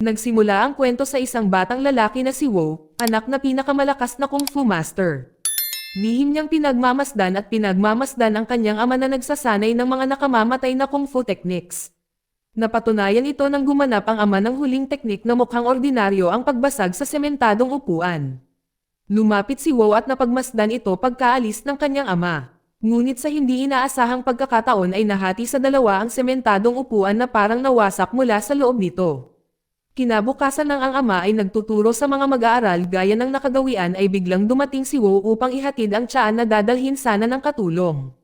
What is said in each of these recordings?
Nagsimula ang kwento sa isang batang lalaki na si Wo, anak na pinakamalakas na kung fu master. Lihim niyang pinagmamasdan at pinagmamasdan ang kanyang ama na nagsasanay ng mga nakamamatay na kung fu techniques. Napatunayan ito nang gumanap ang ama ng huling teknik na mukhang ordinaryo ang pagbasag sa sementadong upuan. Lumapit si Wo at napagmasdan ito pagkaalis ng kanyang ama. Ngunit sa hindi inaasahang pagkakataon ay nahati sa dalawa ang sementadong upuan na parang nawasak mula sa loob nito. Kinabukasan ng ang ama ay nagtuturo sa mga mag-aaral gaya ng nakagawian ay biglang dumating si Wo upang ihatid ang tiyaan na dadalhin sana ng katulong.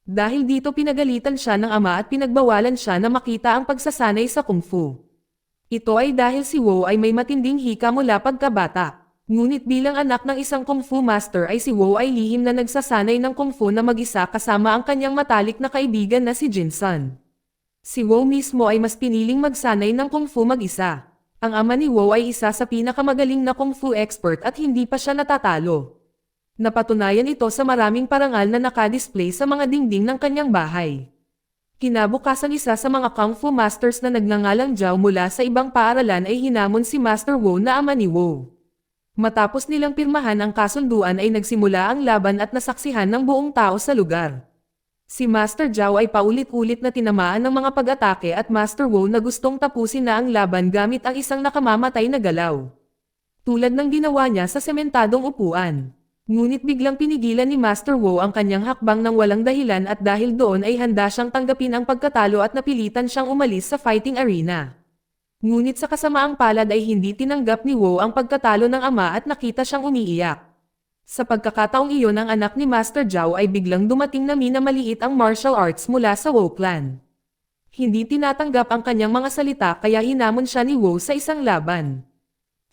Dahil dito pinagalitan siya ng ama at pinagbawalan siya na makita ang pagsasanay sa kung fu. Ito ay dahil si Wo ay may matinding hika mula pagkabata. Ngunit bilang anak ng isang kung fu master ay si Wo ay lihim na nagsasanay ng kung fu na mag-isa kasama ang kanyang matalik na kaibigan na si Jinsun. Si Wo mismo ay mas piniling magsanay ng kung fu mag-isa. Ang ama ni Wo ay isa sa pinakamagaling na kung fu expert at hindi pa siya natatalo. Napatunayan ito sa maraming parangal na nakadisplay sa mga dingding ng kanyang bahay. Kinabukasan isa sa mga kung fu masters na nagngangalang Zhao mula sa ibang paaralan ay hinamon si Master Wo na ama ni Wo. Matapos nilang pirmahan ang kasunduan ay nagsimula ang laban at nasaksihan ng buong tao sa lugar. Si Master Zhao ay paulit-ulit na tinamaan ng mga pag-atake at Master Wo na gustong tapusin na ang laban gamit ang isang nakamamatay na galaw. Tulad ng ginawa niya sa sementadong upuan. Ngunit biglang pinigilan ni Master Wo ang kanyang hakbang ng walang dahilan at dahil doon ay handa siyang tanggapin ang pagkatalo at napilitan siyang umalis sa fighting arena. Ngunit sa kasamaang palad ay hindi tinanggap ni Wo ang pagkatalo ng ama at nakita siyang umiiyak. Sa pagkakataong iyon ang anak ni Master Zhao ay biglang dumating na minamaliit ang martial arts mula sa Wo clan. Hindi tinatanggap ang kanyang mga salita kaya hinamon siya ni Wo sa isang laban.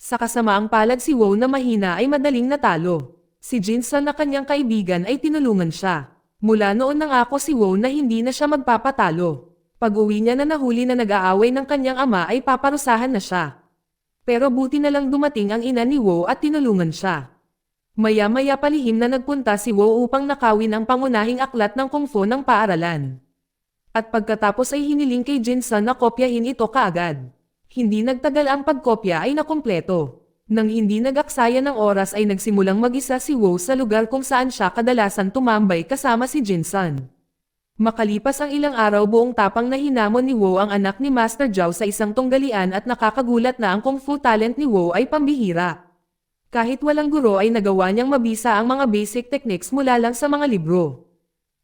Sa kasamaang palad si Wo na mahina ay madaling natalo. Si Jinsun na kanyang kaibigan ay tinulungan siya. Mula noon nangako si Wo na hindi na siya magpapatalo. Pag-uwi niya na nahuli na nag-aaway ng kanyang ama ay paparusahan na siya. Pero buti na lang dumating ang ina ni Wo at tinulungan siya. Maya-maya palihim na nagpunta si Wo upang nakawin ang pangunahing aklat ng kung fu ng paaralan. At pagkatapos ay hiniling kay Jinsun na kopyahin ito kaagad. Hindi nagtagal ang pagkopya ay nakumpleto. Nang hindi nag-aksaya ng oras ay nagsimulang mag-isa si Wo sa lugar kung saan siya kadalasan tumambay kasama si Jinsun. Makalipas ang ilang araw buong tapang na hinamon ni Wo ang anak ni Master Zhao sa isang tunggalian at nakakagulat na ang kung fu talent ni Wo ay pambihira. Kahit walang guro ay nagawa niyang mabisa ang mga basic techniques mula lang sa mga libro.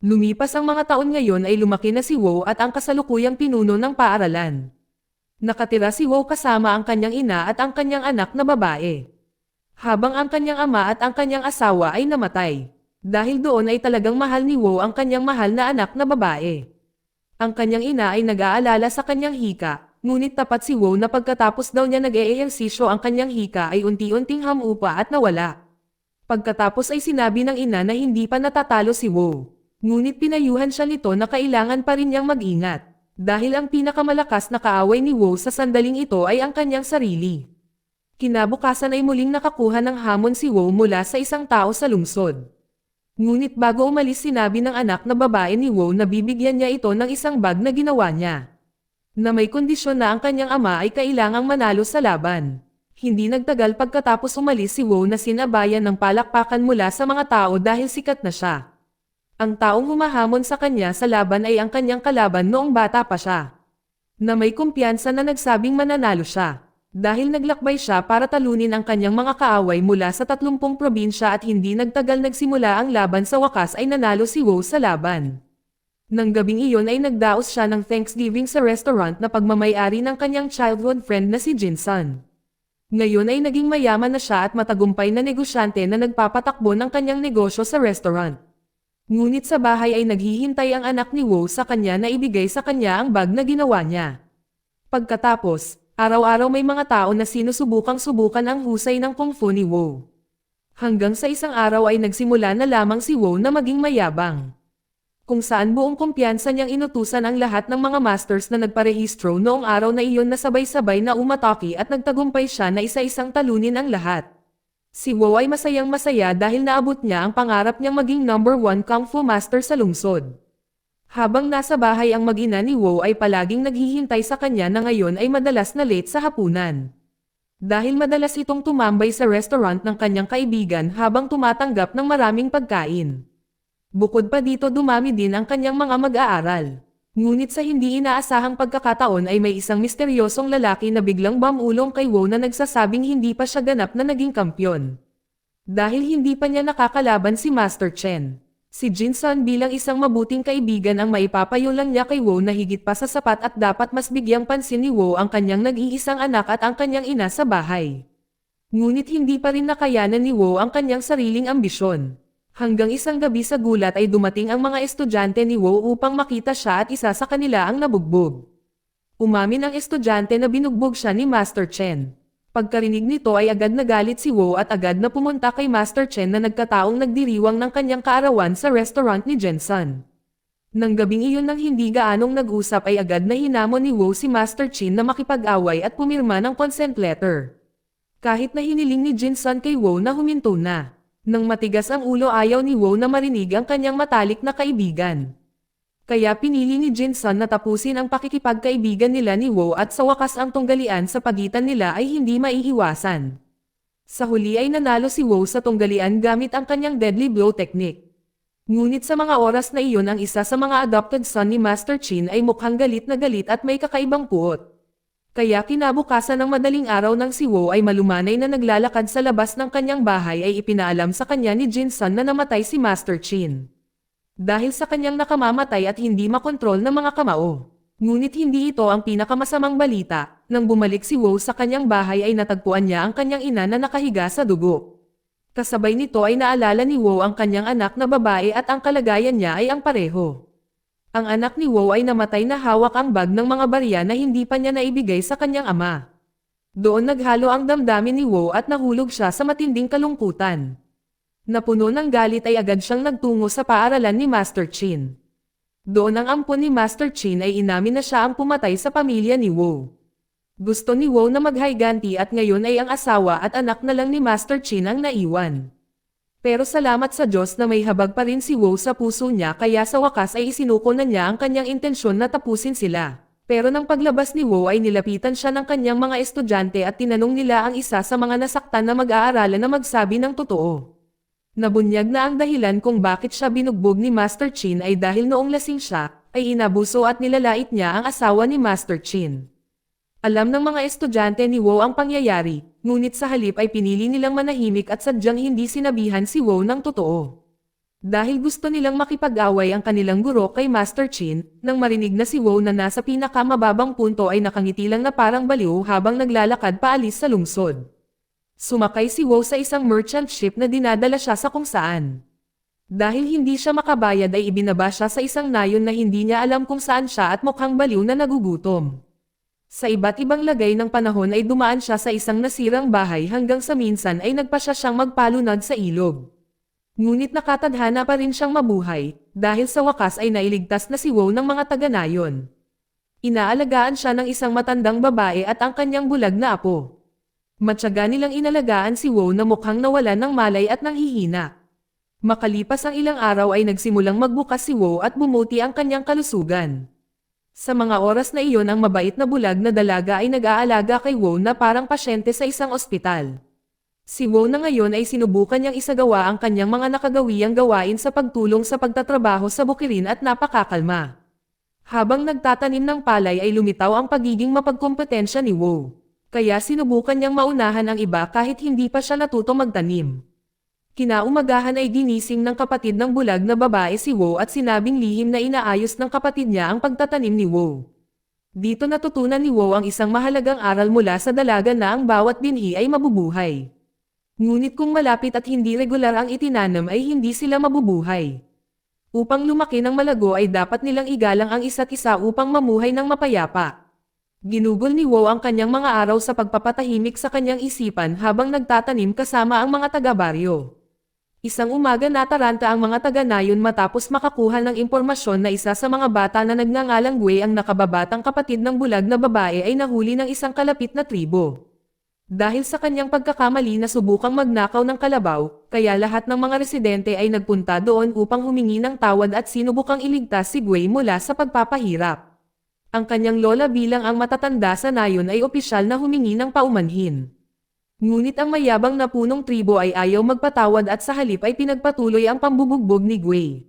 Lumipas ang mga taon ngayon ay lumaki na si Wo at ang kasalukuyang pinuno ng paaralan. Nakatira si Wo kasama ang kanyang ina at ang kanyang anak na babae. Habang ang kanyang ama at ang kanyang asawa ay namatay. Dahil doon ay talagang mahal ni Wo ang kanyang mahal na anak na babae. Ang kanyang ina ay nag-aalala sa kanyang hika. Ngunit tapat si Wo na pagkatapos daw niya nag-eehersisyo ang kanyang hika ay unti-unting hamupa at nawala. Pagkatapos ay sinabi ng ina na hindi pa natatalo si Wo. Ngunit pinayuhan siya nito na kailangan pa rin niyang mag-ingat. Dahil ang pinakamalakas na kaaway ni Wo sa sandaling ito ay ang kanyang sarili. Kinabukasan ay muling nakakuha ng hamon si Wo mula sa isang tao sa lungsod. Ngunit bago umalis sinabi ng anak na babae ni Wo na bibigyan niya ito ng isang bag na ginawa niya. Na may kondisyon na ang kanyang ama ay kailangang manalo sa laban. Hindi nagtagal pagkatapos umalis si Wo na sinabayan ng palakpakan mula sa mga tao dahil sikat na siya. Ang taong humahamon sa kanya sa laban ay ang kanyang kalaban noong bata pa siya. Na may kumpiyansa na nagsabing mananalo siya. Dahil naglakbay siya para talunin ang kanyang mga kaaway mula sa 30 probinsya at hindi nagtagal nagsimula ang laban sa wakas ay nanalo si Wo sa laban. Nang gabing iyon ay nagdaos siya ng Thanksgiving sa restaurant na pagmamayari ng kanyang childhood friend na si Jinsun. Ngayon ay naging mayaman na siya at matagumpay na negosyante na nagpapatakbo ng kanyang negosyo sa restaurant. Ngunit sa bahay ay naghihintay ang anak ni Wo sa kanya na ibigay sa kanya ang bag na ginawa niya. Pagkatapos, araw-araw may mga tao na sinusubukang-subukan ang husay ng kung fu ni Wo. Hanggang sa isang araw ay nagsimula na lamang si Wo na maging mayabang. Kung saan buong kumpiyansa niyang inutusan ang lahat ng mga masters na nagparehistro noong araw na iyon na sabay-sabay na umatake at nagtagumpay siya na isa-isang talunin ang lahat. Si Wo ay masayang-masaya dahil naabot niya ang pangarap niyang maging #1 Kung Fu Master sa lungsod. Habang nasa bahay ang mag-ina ni Wo ay palaging naghihintay sa kanya na ngayon ay madalas na late sa hapunan. Dahil madalas itong tumambay sa restaurant ng kanyang kaibigan habang tumatanggap ng maraming pagkain. Bukod pa dito dumami din ang kanyang mga mag-aaral. Ngunit sa hindi inaasahang pagkakataon ay may isang misteryosong lalaki na biglang bumulong kay Wo na nagsasabing hindi pa siya ganap na naging kampyon. Dahil hindi pa niya nakakalaban si Master Chen. Si Jinsun bilang isang mabuting kaibigan ang maipapayo lang niya kay Wo na higit pa sa sapat at dapat mas bigyang pansin ni Wo ang kanyang nag-iisang anak at ang kanyang ina sa bahay. Ngunit hindi pa rin nakayanan ni Wo ang kanyang sariling ambisyon. Hanggang isang gabi sa gulat ay dumating ang mga estudyante ni Wo upang makita siya at isa sa kanila ang nabugbog. Umamin ang estudyante na binugbog siya ni Master Chen. Pagkarinig nito ay agad nagalit si Wo at agad na pumunta kay Master Chen na nagkataong nagdiriwang ng kanyang kaarawan sa restaurant ni Jinsun. Nang gabing iyon nang hindi gaanong nag-usap ay agad na hinamon ni Wo si Master Chen na makipag-away at pumirma ng consent letter. Kahit na hiniling ni Jinsun kay Wo na huminto na. Nang matigas ang ulo ayaw ni Wo na marinig ang kanyang matalik na kaibigan. Kaya pinili ni Jinsun na tapusin ang pakikipagkaibigan nila ni Wo at sa wakas ang tunggalian sa pagitan nila ay hindi maiiwasan. Sa huli ay nanalo si Wo sa tunggalian gamit ang kanyang deadly blow technique. Ngunit sa mga oras na iyon ang isa sa mga adopted son ni Master Chin ay mukhang galit na galit at may kakaibang puot. Kaya kinabukasan ng madaling araw ng si Wo ay malumanay na naglalakad sa labas ng kanyang bahay ay ipinaalam sa kanya ni Jinsun na namatay si Master Chin. Dahil sa kanyang nakamamatay at hindi makontrol ng mga kamao. Ngunit hindi ito ang pinakamasamang balita. Nang bumalik si Wo sa kanyang bahay ay natagpuan niya ang kanyang ina na nakahiga sa dugo. Kasabay nito ay naalala ni Wo ang kanyang anak na babae at ang kalagayan niya ay ang pareho. Ang anak ni Wo ay namatay na hawak ang bag ng mga barya na hindi pa niya naibigay sa kanyang ama. Doon naghalo ang damdamin ni Wo at nahulog siya sa matinding kalungkutan. Napuno ng galit ay agad siyang nagtungo sa paaralan ni Master Chin. Doon ang ampon ni Master Chin ay inamin na siya ang pumatay sa pamilya ni Wo. Gusto ni Wo na maghiganti at ngayon ay ang asawa at anak na lang ni Master Chin ang naiwan. Pero salamat sa Diyos na may habag pa rin si Wo sa puso niya kaya sa wakas ay isinuko na niya ang kanyang intensyon na tapusin sila. Pero nang paglabas ni Wo ay nilapitan siya ng kanyang mga estudyante at tinanong nila ang isa sa mga nasaktan na mag-aaralan na magsabi ng totoo. Nabunyag na ang dahilan kung bakit siya binugbog ni Master Chin ay dahil noong lasing siya, ay inabuso at nilalait niya ang asawa ni Master Chin. Alam ng mga estudyante ni Wo ang pangyayari, ngunit sa halip ay pinili nilang manahimik at sadyang hindi sinabihan si Wo ng totoo. Dahil gusto nilang makipag-away ang kanilang guro kay Master Chin, nang marinig na si Wo na nasa pinakamababang punto ay nakangiti lang na parang baliw habang naglalakad paalis sa lungsod. Sumakay si Wo sa isang merchant ship na dinadala siya sa kung saan. Dahil hindi siya makabayad ay ibinaba siya sa isang nayon na hindi niya alam kung saan siya at mukhang baliw na nagugutom. Sa iba't ibang lagay ng panahon ay dumaan siya sa isang nasirang bahay hanggang sa minsan ay nagpa siya siyang magpalunod sa ilog. Ngunit nakatadhana pa rin siyang mabuhay, dahil sa wakas ay nailigtas na si Wo ng mga taga-nayon. Inaalagaan siya ng isang matandang babae at ang kanyang bulag na apo. Matyaga nilang inalagaan si Wo na mukhang nawalan ng malay at nanghihina. Makalipas ang ilang araw ay nagsimulang magbukas si Wo at bumuti ang kanyang kalusugan. Sa mga oras na iyon ang mabait na bulag na dalaga ay nag-aalaga kay Wo na parang pasyente sa isang ospital. Si Wo na ngayon ay sinubukan niyang isagawa ang kanyang mga nakagawiyang gawain sa pagtulong sa pagtatrabaho sa bukirin at napakakalma. Habang nagtatanim ng palay ay lumitaw ang pagiging mapagkompetensya ni Wo. Kaya sinubukan niyang maunahan ang iba kahit hindi pa siya natuto magtanim. Kinaumagahan ay ginising ng kapatid ng bulag na babae si Wo at sinabing lihim na inaayos ng kapatid niya ang pagtatanim ni Wo. Dito natutunan ni Wo ang isang mahalagang aral mula sa dalaga na ang bawat binhi ay mabubuhay. Ngunit kung malapit at hindi regular ang itinanam ay hindi sila mabubuhay. Upang lumaki ng malago ay dapat nilang igalang ang isa't isa upang mamuhay ng mapayapa. Ginugol ni Wo ang kanyang mga araw sa pagpapatahimik sa kanyang isipan habang nagtatanim kasama ang mga taga-baryo. Isang umaga nataranta ang mga taga-nayon matapos makakuha ng impormasyon na isa sa mga bata na nagngangalang Gui ang nakababatang kapatid ng bulag na babae ay nahuli ng isang kalapit na tribo. Dahil sa kanyang pagkakamali na subukang magnakaw ng kalabaw, kaya lahat ng mga residente ay nagpunta doon upang humingi ng tawad at sinubukang iligtas si Gui mula sa pagpapahirap. Ang kanyang lola bilang ang matatanda sa nayon ay opisyal na humingi ng paumanhin. Ngunit ang mayabang na punong tribo ay ayaw magpatawad at sa halip ay pinagpatuloy ang pambubugbog ni Gui.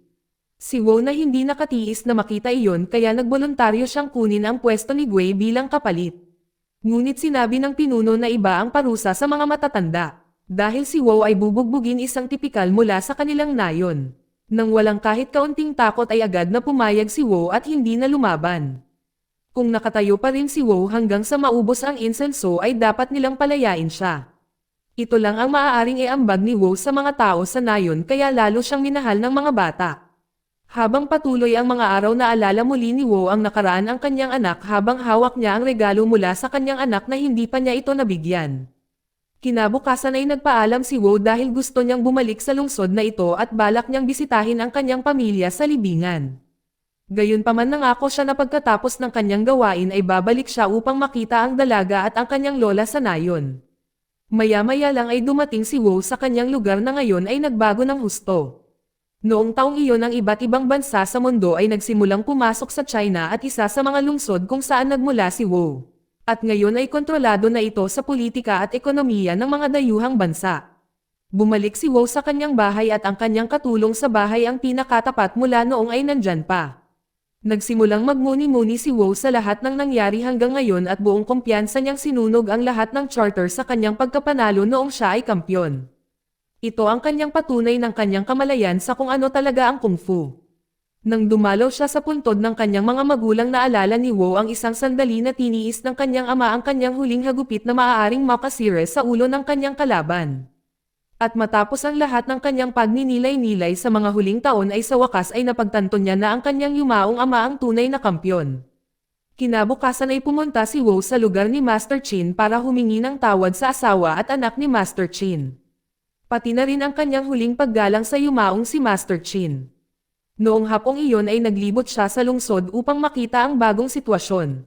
Si Wu na hindi nakatiis na makita iyon kaya nagboluntaryo siyang kunin ang pwesto ni Gui bilang kapalit. Ngunit sinabi ng pinuno na iba ang parusa sa mga matatanda, dahil si Wu ay bubugbugin isang tipikal mula sa kanilang nayon. Nang walang kahit kaunting takot ay agad na pumayag si Wu at hindi na lumaban. Kung nakatayo pa rin si Wu hanggang sa maubos ang insenso ay dapat nilang palayain siya. Ito lang ang maaaring iambag ni Wu sa mga tao sa nayon kaya lalo siyang minahal ng mga bata. Habang patuloy ang mga araw na alala muli ni Wu ang nakaraan ang kanyang anak habang hawak niya ang regalo mula sa kanyang anak na hindi pa niya ito nabigyan. Kinabukasan ay nagpaalam si Wu dahil gusto niyang bumalik sa lungsod na ito at balak niyang bisitahin ang kanyang pamilya sa libingan. Gayunpaman nangako siya na pagkatapos ng kanyang gawain ay babalik siya upang makita ang dalaga at ang kanyang lola sa nayon. Maya-maya lang ay dumating si Wu sa kanyang lugar na ngayon ay nagbago ng husto. Noong taong iyon ang iba't ibang bansa sa mundo ay nagsimulang pumasok sa China at isa sa mga lungsod kung saan nagmula si Wu. At ngayon ay kontrolado na ito sa politika at ekonomiya ng mga dayuhang bansa. Bumalik si Wu sa kanyang bahay at ang kanyang katulong sa bahay ang pinakatapat mula noong ay nandyan pa. Nagsimulang magmuni-muni si Wu sa lahat ng nangyari hanggang ngayon at buong kumpiyansa niyang sinunog ang lahat ng charter sa kanyang pagkapanalo noong siya ay kampyon. Ito ang kanyang patunay ng kanyang kamalayan sa kung ano talaga ang Kung Fu. Nang dumalaw siya sa puntod ng kanyang mga magulang naalala ni Wu ang isang sandali na tiniis ng kanyang ama ang kanyang huling hagupit na maaaring makasire sa ulo ng kanyang kalaban. At matapos ang lahat ng kanyang pagninilay-nilay sa mga huling taon ay sa wakas ay napagtanto niya na ang kanyang yumaong ama ang tunay na kampyon. Kinabukasan ay pumunta si Wu sa lugar ni Master Qin para humingi ng tawad sa asawa at anak ni Master Qin. Pati na rin ang kanyang huling paggalang sa yumaong si Master Qin. Noong hapong iyon ay naglibot siya sa lungsod upang makita ang bagong sitwasyon.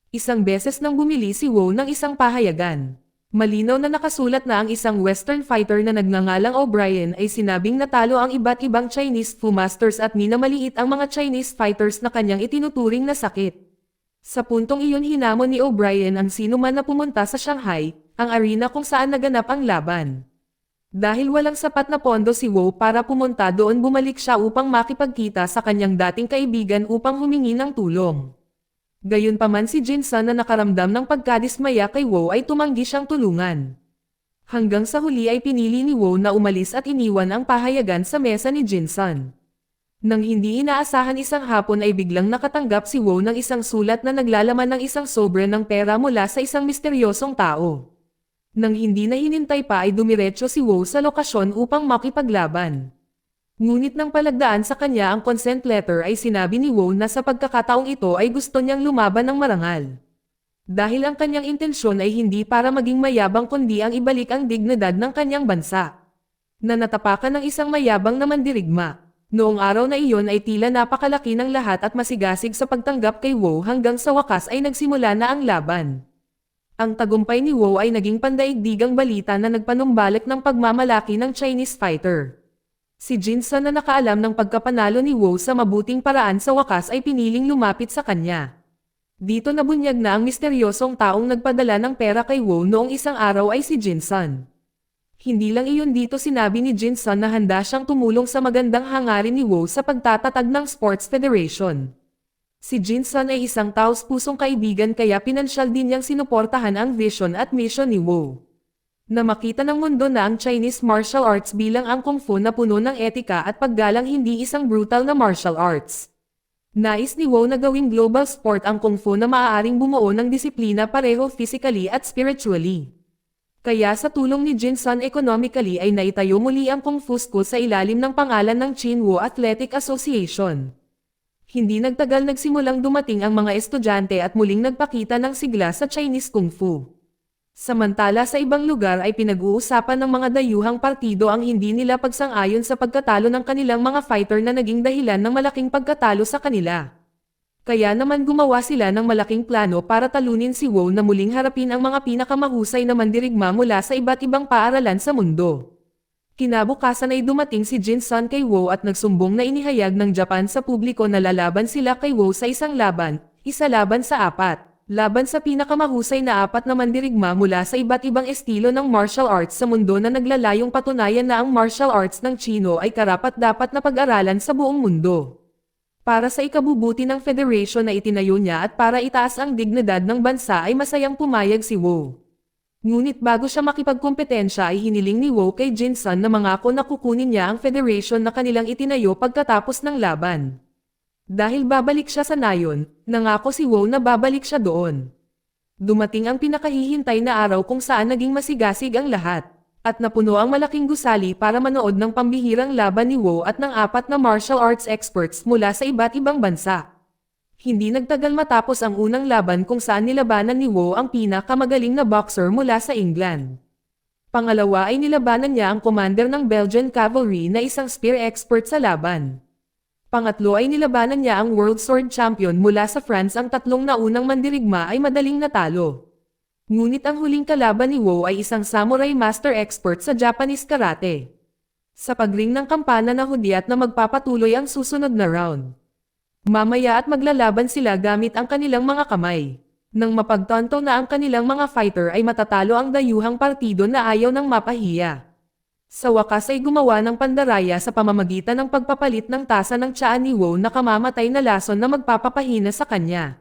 Isang beses nang bumili si Wu ng isang pahayagan. Malinaw na nakasulat na ang isang Western fighter na nagngangalang O'Brien ay sinabing natalo ang iba't ibang Chinese Fu Masters at minamaliit ang mga Chinese fighters na kanyang itinuturing na sakit. Sa puntong iyon hinamon ni O'Brien ang sinuman na pumunta sa Shanghai, ang arena kung saan naganap ang laban. Dahil walang sapat na pondo si Wu para pumunta doon bumalik siya upang makipagkita sa kanyang dating kaibigan upang humingi ng tulong. Gayunpaman si Jinsun na nakaramdam ng pagkadismaya kay Wu ay tumanggi siyang tulungan. Hanggang sa huli ay pinili ni Wu na umalis at iniwan ang pahayagan sa mesa ni Jinsun. Nang hindi inaasahan isang hapon ay biglang nakatanggap si Wu ng isang sulat na naglalaman ng isang sobre ng pera mula sa isang misteryosong tao. Nang hindi na hinintay pa ay dumiretso si Wu sa lokasyon upang makipaglaban. Ngunit nang palagdaan sa kanya ang consent letter ay sinabi ni Wu na sa pagkakataong ito ay gusto niyang lumaban ng marangal. Dahil ang kanyang intensyon ay hindi para maging mayabang kundi ang ibalik ang dignidad ng kanyang bansa. Na natapakan ng isang mayabang na mandirigma. Noong araw na iyon ay tila napakalaki ng lahat at masigasig sa pagtanggap kay Wu hanggang sa wakas ay nagsimula na ang laban. Ang tagumpay ni Wu ay naging pandaigdigang balita na nagpanumbalik ng pagmamalaki ng Chinese fighter. Si Jinsun na nakaalam ng pagkapanalo ni Wu sa mabuting paraan sa wakas ay piniling lumapit sa kanya. Dito nabunyag na ang misteryosong taong nagpadala ng pera kay Wu noong isang araw ay si Jinsun. Hindi lang iyon dito sinabi ni Jinsun na handa siyang tumulong sa magandang hangarin ni Wu sa pagtatatag ng Sports Federation. Si Jinsun ay isang taos-pusong kaibigan kaya pinansyal din niyang sinuportahan ang vision at mission ni Wu. Na makita ng mundo na ang Chinese martial arts bilang ang Kung Fu na puno ng etika at paggalang hindi isang brutal na martial arts. Nais ni Wu na gawing global sport ang Kung Fu na maaaring bumuo ng disiplina pareho physically at spiritually. Kaya sa tulong ni Jinsun economically ay naitayo muli ang Kung Fu School sa ilalim ng pangalan ng Qin Wu Athletic Association. Hindi nagtagal nagsimulang dumating ang mga estudyante at muling nagpakita ng sigla sa Chinese Kung Fu. Samantala sa ibang lugar ay pinag-uusapan ng mga dayuhang partido ang hindi nila pagsang-ayon sa pagkatalo ng kanilang mga fighter na naging dahilan ng malaking pagkatalo sa kanila. Kaya naman gumawa sila ng malaking plano para talunin si Wu na muling harapin ang mga pinakamahusay na mandirigma mula sa iba't ibang paaralan sa mundo. Kinabukasan ay dumating si Jin Sun kay Wu at nagsumbong na inihayag ng Japan sa publiko na lalaban sila kay Wu sa isang laban, 1 laban sa 4. Laban sa pinakamahusay na 4 na mandirigma mula sa iba't ibang estilo ng martial arts sa mundo na naglalayong patunayan na ang martial arts ng Chino ay karapat-dapat na pag-aralan sa buong mundo. Para sa ikabubuti ng federation na itinayo niya at para itaas ang dignidad ng bansa ay masayang pumayag si Wu. Ngunit bago siya makipagkompetensya ay hiniling ni Wu kay Jin Sun na mangako na kukunin niya ang federation na kanilang itinayo pagkatapos ng laban. Dahil babalik siya sa nayon, nangako si Wu na babalik siya doon. Dumating ang pinakahihintay na araw kung saan naging masigasig ang lahat. At napuno ang malaking gusali para manood ng pambihirang laban ni Wu at ng 4 na martial arts experts mula sa iba't ibang bansa. Hindi nagtagal matapos ang unang laban kung saan nilabanan ni Wu ang pinakamagaling na boxer mula sa England. Pangalawa ay nilabanan niya ang commander ng Belgian Cavalry na isang spear expert sa laban. Pangatlo ay nilabanan niya ang World Sword Champion mula sa France. Ang tatlong naunang mandirigma ay madaling natalo. Ngunit ang huling kalaban ni Wu ay isang samurai master expert sa Japanese karate. Sa pagring ng kampana na hudyat na magpapatuloy ang susunod na round. Mamaya at maglalaban sila gamit ang kanilang mga kamay. Nang mapagtanto na ang kanilang mga fighter ay matatalo ang dayuhang partido na ayaw ng mapahiya. Sa wakas ay gumawa ng pandaraya sa pamamagitan ng pagpapalit ng tasa ng tiyan ni Wu na kamamatay na lason na magpapapahina sa kanya.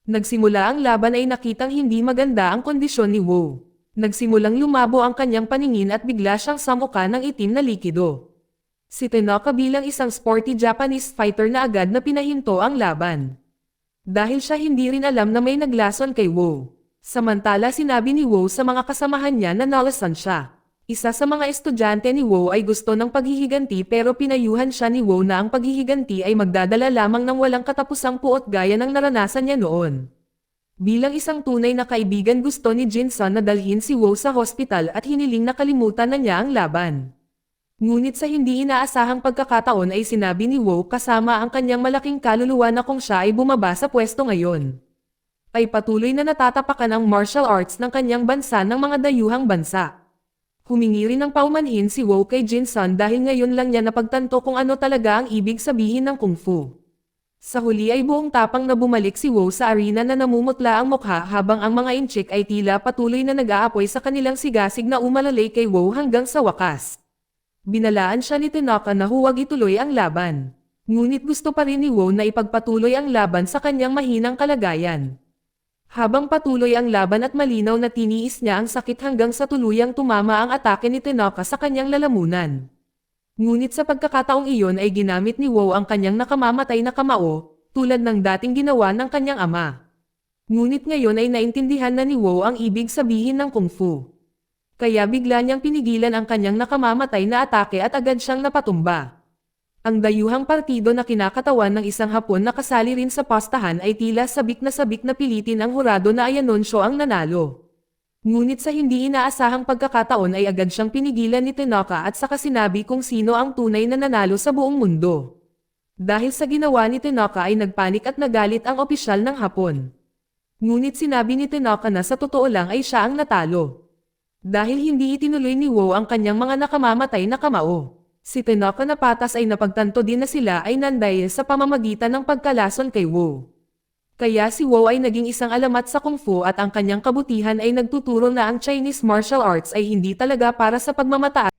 Nagsimula ang laban ay nakitang hindi maganda ang kondisyon ni Wu. Nagsimulang lumabo ang kanyang paningin at bigla siyang samuka ng itim na likido. Si Tanaka bilang isang sporty Japanese fighter na agad na pinahinto ang laban. Dahil siya hindi rin alam na may naglason kay Wu. Samantala sinabi ni Wu sa mga kasamahan niya na nalason siya. Isa sa mga estudyante ni Wu ay gusto ng paghihiganti pero pinayuhan siya ni Wu na ang paghihiganti ay magdadala lamang ng walang katapusang puot gaya ng naranasan niya noon. Bilang isang tunay na kaibigan gusto ni Jin Sun na dalhin si Wu sa hospital at hiniling na kalimutan na niya ang laban. Ngunit sa hindi inaasahang pagkakataon ay sinabi ni Wu kasama ang kanyang malaking kaluluwa na kung siya ay bumaba sa pwesto ngayon, ay patuloy na natatapakan ang martial arts ng kanyang bansa ng mga dayuhang bansa. Humingi rin ng paumanhin si Wu kay Jin Sun dahil ngayon lang niya napagtanto kung ano talaga ang ibig sabihin ng Kung Fu. Sa huli ay buong tapang na bumalik si Wu sa arena na namumutla ang mukha habang ang mga inchik ay tila patuloy na nag-aapoy sa kanilang sigasig na umalalay kay Wu hanggang sa wakas. Binalaan siya ni Tanaka na huwag ituloy ang laban. Ngunit gusto pa rin ni Wu na ipagpatuloy ang laban sa kanyang mahinang kalagayan. Habang patuloy ang laban at malinaw na tiniis niya ang sakit hanggang sa tuluyang tumama ang atake ni Tanaka sa kanyang lalamunan. Ngunit sa pagkakataong iyon ay ginamit ni Wu ang kanyang nakamamatay na kamao, tulad ng dating ginawa ng kanyang ama. Ngunit ngayon ay naintindihan na ni Wu ang ibig sabihin ng Kung Fu. Kaya bigla niyang pinigilan ang kanyang nakamamatay na atake at agad siyang napatumba. Ang dayuhang partido na kinakatawan ng isang Hapon na kasali rin sa pastahan ay tila sabik na pilitin ang hurado na Ayanunsyo ang nanalo. Ngunit sa hindi inaasahang pagkakataon ay agad siyang pinigilan ni Tanaka at saka sinabi kung sino ang tunay na nanalo sa buong mundo. Dahil sa ginawa ni Tanaka ay nagpanik at nagalit ang opisyal ng Hapon. Ngunit sinabi ni Tanaka na sa totoo lang ay siya ang natalo. Dahil hindi itinuloy ni Wu ang kanyang mga nakamamatay na kamao. Si Tanaka na patas ay napagtanto din na sila ay nanday sa pamamagitan ng pagkalason kay Wu. Kaya si Wu ay naging isang alamat sa Kung Fu at ang kanyang kabutihan ay nagtuturo na ang Chinese martial arts ay hindi talaga para sa pagmamataas